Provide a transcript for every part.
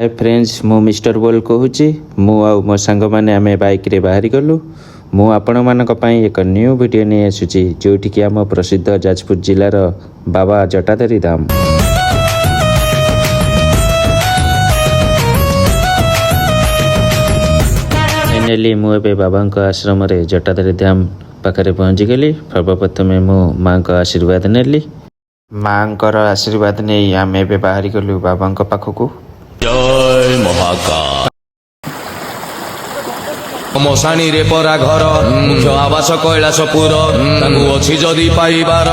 Hi friends मु mister बोल कहूँ मु आउ मो सांग मैंने आम बाइक रे बाहरी गलु मु आपण मानक पई एक न्यू वीडियो नहीं आसुची जोठी कि आम प्रसिद्ध जाजपुर जिलार बाबा जटाधारी धाम। फाइनाली मु एबे बाबा आश्रम रे जटाधारी धाम पाखरे पहुँची गली। सर्वप्रथमे मो माँ का आशीर्वाद नेली। माँ आशीर्वाद नहीं आम एबे बाहरी गलु बाबा पाखकू। जय महाकाल मशाणी रे परा घर मुख्य आवास कैलासपुर ताकू अछि जदि पाइबार।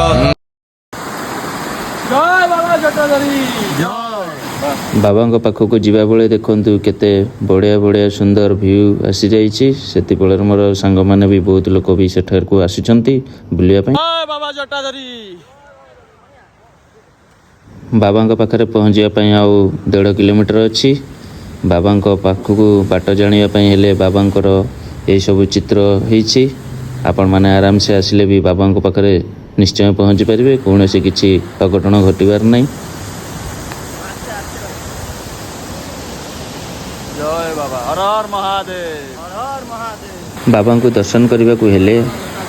जय बाबा जटाधारी जय। बाबा पाखक जीवा बेले देखंतु केते बढ़िया बढ़िया सुंदर व्यू आसी जाइछि। सेति बेले मोर सांग माने भी बहुत लोक भी सेठर को आसीचंती बुलिया पई। जय बाबा जटाधारी। बाबा पाखरे पहुँचा आउ 1.5 किलोमीटर अच्छी। बाबा पाखक बाट जानापी हेले बाबांकर यही सब चित्र होइछि। आपण माने आराम से आसिले भी बाबा पाखरे निश्चय पहुँची पारे। कौन से किसी अघटन घटवार नहीं। जय बाबा हर हर महादेव हर हर महादेव। बाबा को दर्शन करने को हेले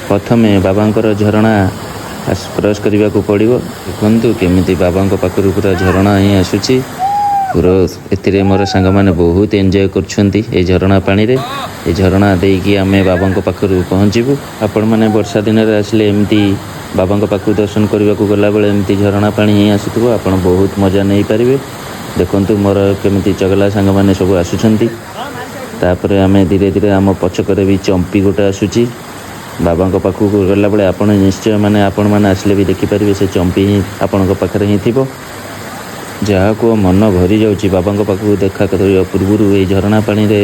प्रथमे बाबांकर झरणा क्रॉस करने को पड़ो। देखु केमी बाबा पाखर पूरा झरणा ही आसूची। पूरा ए मोर सांग मैंने बहुत एंजॉय कर झरणा पानी रे। ये झरणा देकी आम बाबा पाखर पहुँचबू। आपण मैंने वर्षा दिन में आसिले एमती बाबा पाखक दर्शन करने को गला बेले एमती झरणा पानी ही आसुव। आप बहुत मजा नहीं पारे। देखु मोर केमी चगला सांग मैंने सब आसुंच। तापर आम धीरे धीरे आम पछकर भी चंपी गोटे आसूची। बाबा पाखक गला बेले आप निश्चय माने आपण मैंने आसिले भी देखिपारे से चंपी ही आपण पाखे ही थी। जहाँ को मन भरी जाऊँगी बाबा पाखक देखा करने पूर्व ये झरणा पानी रे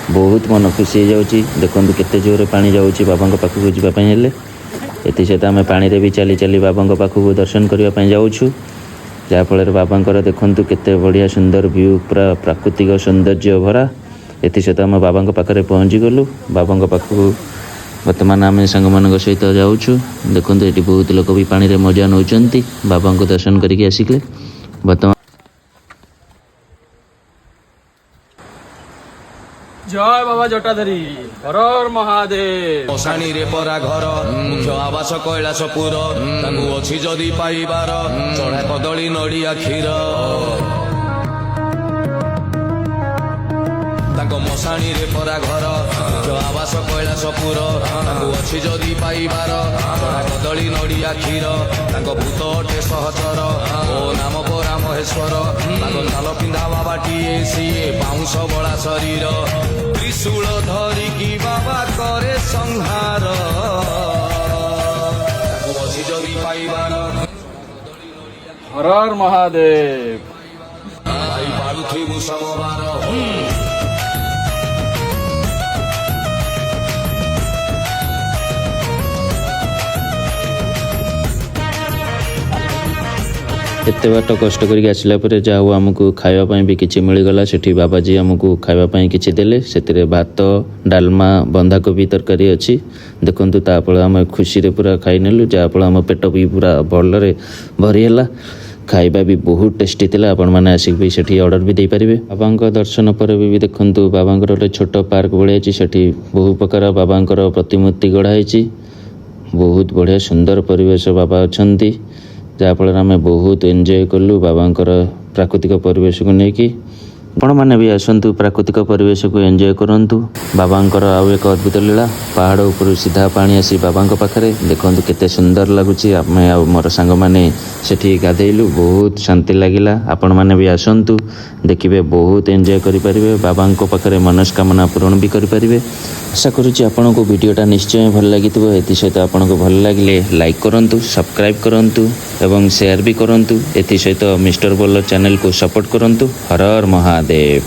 बहुत मन खुशी हो जाऊँगी। देखो केते जोर पानी जाऊँगी बाबा पाखक जावाई हेले। ये सहित आम पानी रे भी चली चली बाबा पाखक दर्शन करने जाऊँ। जहाँफल बाबा देखु केते बढ़िया सुंदर व्यू पूरा प्राकृतिक सौंदर्य भरा। ये सहित आम बाबा पाखरे पहुँची गलु। बाबा पाखक बर्तमान आम सांग मान सहित जाऊँ। देखो ये बहुत लोक भी पानी रे मजा नौ बाबा को दर्शन करके आसिले। बर्तमान जय बाबा जटाधारी हर हर महादेव। मशाणी रे परा घर मुख्य आवास कैलासपुर ताकू अछि जदि पाइबार। चढ़ा कदली नड़िया क्षीर मशाणी रे परा घर मुख्य आवास कैलासपुर ताकू अछि जदि पाइबार। चढ़ा कदली नड़िया क्षीर भूत अटे सहचर ओ नाम परा महेश्वर। चाल पिंधा बाबाटीए सीए बाउंश बड़ा शरीर त्रिशूल धरिकी बाबा करे संहार। अछि जदि पाइबार हर हर महादेव। आई पालुथिबु समबार। एत बाट कष्ट करके आसला जाऊ आमको खावाई भी किसी मिलगला। से बाबाजी आमको खावाई किसी देले। से भात डालमा बंधाकोबी तरकारी अच्छी। देखु ताफल आम खुशी पूरा खाई नेलु। जहाँफल आम पेट भी पूरा भलरे भरीला। खाଇବା भी बहुत टेस्टी थिला। आपण माने आसिक भी सेठी ऑर्डर भी दे पारिबे। बाबांक दर्शन पर भी देखंतु बाबांकर गोटे छोट पार्क भलिया अछि। सेठी बहु प्रकार बाबांकर प्रतिमूर्ति गढ़ा होईछि। बहुत बढ़िया सुंदर परिवेश बाबा अछंती। जहाँफल आम बहुत एंजॉय कलु बाबांकर प्राकृतिक परिवेश को लेकिन। आपण मैंने भी आसतु प्राकृतिक परिवेश को एंजॉय करंतु। बाबांकर आउ एक अद्भुत लीला पहाड़ ऊपर सीधा पानी आसी बाबा पाखरे। देखु केते सुंदर लगुच। आम मोर सांग मैंने सेठी गाधेलु बहुत शांति लगिला। आपण मैंने भी आसतु देखिए बहुत एंजॉय करें। बाबा पाखरे मनस्कामना पूरण भी करें। आशा करुच्ची आपण को वीडियोटा निश्चय भल लगी। ये सहित आपन को भल लगे लाइक करूँ सब्सक्राइब करूँ एवं शेयर भी करूँ। ये सहित मिस्टर बोल चैनल को सपोर्ट करूँ। हर हर महादेव।